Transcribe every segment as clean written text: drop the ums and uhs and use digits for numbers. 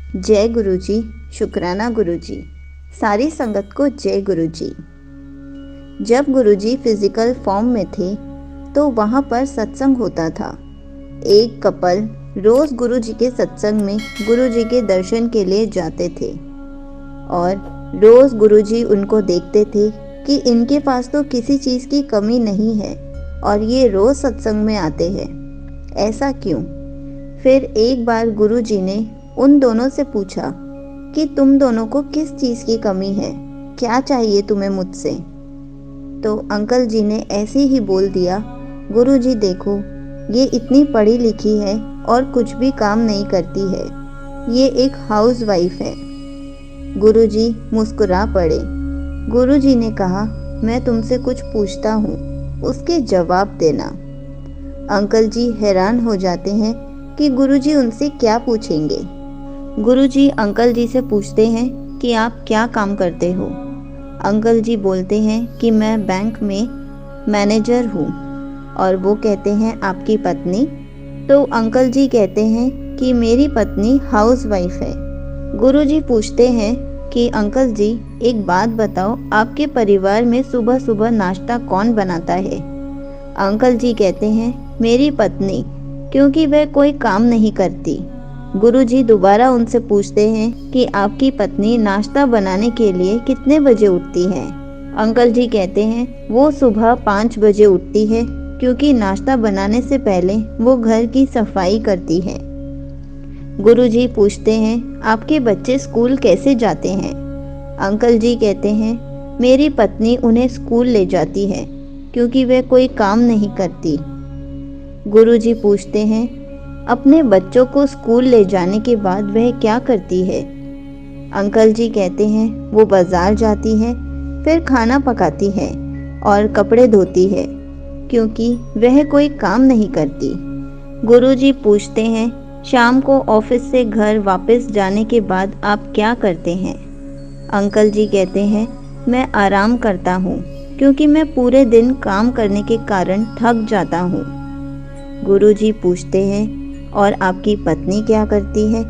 जय गुरुजी, शुक्राना गुरुजी, सारी संगत को जय गुरुजी। जब गुरुजी फिजिकल फॉर्म में थे तो वहाँ पर सत्संग होता था। एक कपल रोज गुरुजी के सत्संग में गुरुजी के दर्शन के लिए जाते थे और रोज गुरुजी उनको देखते थे कि इनके पास तो किसी चीज़ की कमी नहीं है और ये रोज सत्संग में आते हैं, ऐसा क्यों? फिर एक बार गुरुजी ने उन दोनों से पूछा कि तुम दोनों को किस चीज़ की कमी है, क्या चाहिए तुम्हें मुझसे? तो अंकल जी ने ऐसे ही बोल दिया, गुरुजी देखो, ये इतनी पढ़ी लिखी है और कुछ भी काम नहीं करती है, ये एक हाउस वाइफ है। गुरुजी मुस्कुरा पड़े। गुरुजी ने कहा, मैं तुमसे कुछ पूछता हूँ, उसके जवाब देना। अंकल जी हैरान हो जाते हैं कि गुरुजी उनसे क्या पूछेंगे। गुरुजी अंकल जी से पूछते हैं कि आप क्या काम करते हो? अंकल जी बोलते हैं कि मैं बैंक में मैनेजर हूँ। और वो कहते हैं आपकी पत्नी? तो अंकल जी कहते हैं कि मेरी पत्नी हाउस वाइफ है। गुरुजी पूछते हैं कि अंकल जी एक बात बताओ, आपके परिवार में सुबह सुबह नाश्ता कौन बनाता है? अंकल जी कहते हैं मेरी पत्नी, क्योंकि वह कोई काम नहीं करती। गुरुजी दोबारा उनसे पूछते हैं कि आपकी पत्नी नाश्ता बनाने के लिए कितने बजे उठती है? अंकल जी कहते हैं वो सुबह 5 बजे उठती है, क्योंकि नाश्ता बनाने से पहले वो घर की सफाई करती है। गुरुजी पूछते हैं आपके बच्चे स्कूल कैसे जाते हैं? अंकल जी कहते हैं मेरी पत्नी उन्हें स्कूल ले जाती है, क्योंकि वह कोई काम नहीं करती। गुरुजी पूछते हैं अपने बच्चों को स्कूल ले जाने के बाद वह क्या करती है? अंकल जी कहते हैं वो बाजार जाती है, फिर खाना पकाती है और कपड़े धोती है, क्योंकि वह कोई काम नहीं करती। गुरुजी पूछते हैं शाम को ऑफिस से घर वापस जाने के बाद आप क्या करते हैं? अंकल जी कहते हैं मैं आराम करता हूँ, क्योंकि मैं पूरे दिन काम करने के कारण थक जाता हूँ। गुरुजी पूछते हैं और आपकी पत्नी क्या करती है?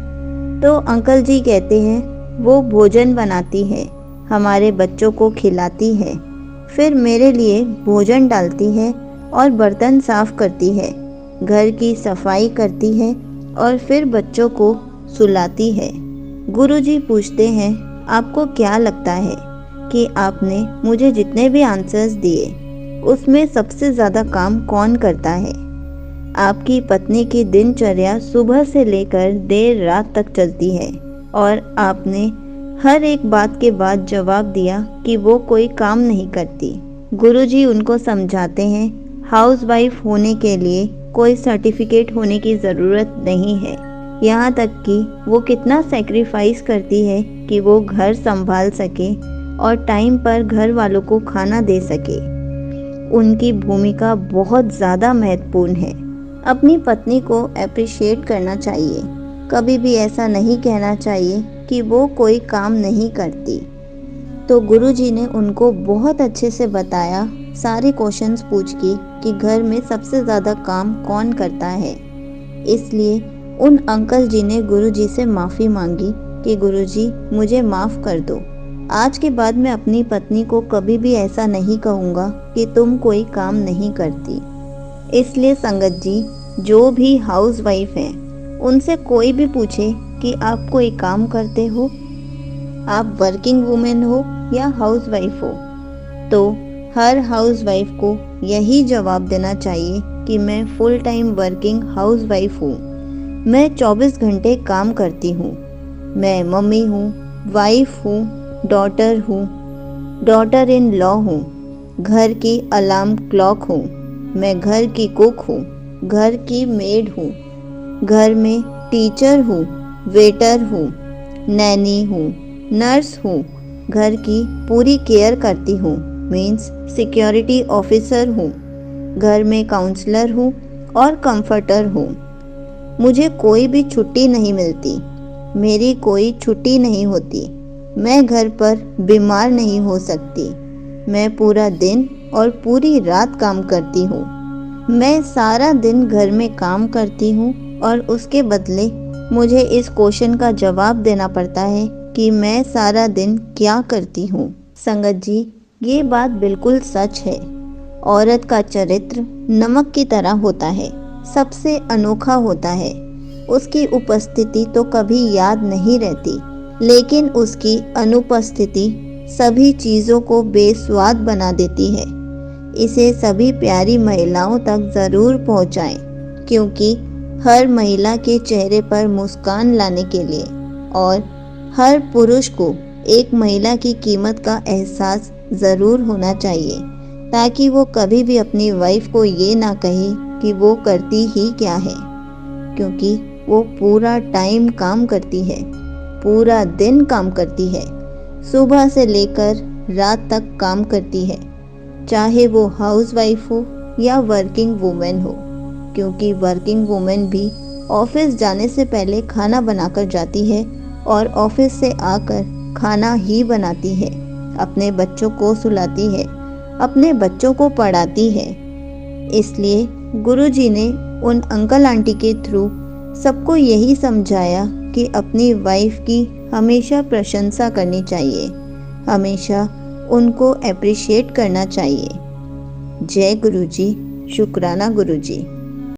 तो अंकल जी कहते हैं वो भोजन बनाती है, हमारे बच्चों को खिलाती है, फिर मेरे लिए भोजन डालती है और बर्तन साफ करती है, घर की सफाई करती है और फिर बच्चों को सुलाती है। गुरुजी पूछते हैं आपको क्या लगता है कि आपने मुझे जितने भी आंसर्स दिए उसमें सबसे ज़्यादा काम कौन करता है? आपकी पत्नी की दिनचर्या सुबह से लेकर देर रात तक चलती है और आपने हर एक बात के बाद जवाब दिया कि वो कोई काम नहीं करती। गुरुजी उनको समझाते हैं हाउस वाइफ होने के लिए कोई सर्टिफिकेट होने की ज़रूरत नहीं है, यहाँ तक कि वो कितना सेक्रीफाइस करती है कि वो घर संभाल सके और टाइम पर घर वालों को खाना दे सके। उनकी भूमिका बहुत ज़्यादा महत्वपूर्ण है। अपनी पत्नी को अप्रिशिएट करना चाहिए, कभी भी ऐसा नहीं कहना चाहिए कि वो कोई काम नहीं करती। तो गुरुजी ने उनको बहुत अच्छे से बताया, सारे क्वेश्चंस पूछ के कि घर में सबसे ज़्यादा काम कौन करता है। इसलिए उन अंकल जी ने गुरुजी से माफ़ी मांगी कि गुरुजी मुझे माफ़ कर दो, आज के बाद मैं अपनी पत्नी को कभी भी ऐसा नहीं कहूँगा कि तुम कोई काम नहीं करती। इसलिए संगत जी, जो भी हाउस वाइफ हैं उनसे कोई भी पूछे कि आप कोई काम करते हो, आप वर्किंग वुमेन हो या हाउस वाइफ हो, तो हर हाउस वाइफ को यही जवाब देना चाहिए कि मैं full time working house wife हूँ, मैं 24 घंटे काम करती हूँ, मैं मम्मी हूँ, वाइफ हूँ, डॉटर हूँ, डॉटर इन लॉ हूँ, घर की अलार्म क्लॉक हूँ, मैं घर की कुक हूँ, घर की मेड हूँ, घर में टीचर हूँ, वेटर हूँ, नैनी हूँ, नर्स हूँ, घर की पूरी केयर करती हूँ, मीन्स सिक्योरिटी ऑफिसर हूँ, घर में काउंसलर हूँ और कंफर्टर हूँ। मुझे कोई भी छुट्टी नहीं मिलती, मेरी कोई छुट्टी नहीं होती, मैं घर पर बीमार नहीं हो सकती, मैं पूरा दिन और पूरी रात काम करती हूँ, मैं सारा दिन घर में काम करती हूँ और उसके बदले मुझे इस क्वेश्चन का जवाब देना पड़ता है कि मैं सारा दिन क्या करती हूँ। संगत जी, ये बात बिल्कुल सच है। औरत का चरित्र नमक की तरह होता है, सबसे अनोखा होता है। उसकी उपस्थिति तो कभी याद नहीं रहती, लेकिन उसकी अनुपस्थिति सभी चीज़ों को बेस्वाद बना देती है। इसे सभी प्यारी महिलाओं तक ज़रूर पहुंचाएं, क्योंकि हर महिला के चेहरे पर मुस्कान लाने के लिए और हर पुरुष को एक महिला की कीमत का एहसास ज़रूर होना चाहिए, ताकि वो कभी भी अपनी वाइफ को ये ना कहे कि वो करती ही क्या है, क्योंकि वो पूरा टाइम काम करती है, पूरा दिन काम करती है, सुबह से लेकर रात तक काम करती है, चाहे वो हाउसवाइफ हो या वर्किंग वुमेन हो, क्योंकि वर्किंग वुमेन भी ऑफिस जाने से पहले खाना बनाकर जाती है और ऑफिस से आकर खाना ही बनाती है, अपने बच्चों को सुलाती है, अपने बच्चों को पढ़ाती है। इसलिए गुरुजी ने उन अंकल आंटी के थ्रू सबको यही समझाया कि अपनी वाइफ की हमेशा प्रशंसा करनी चाहिए, हमेशा उनको अप्रिशिएट करना चाहिए। जय गुरुजी, शुक्राना गुरुजी।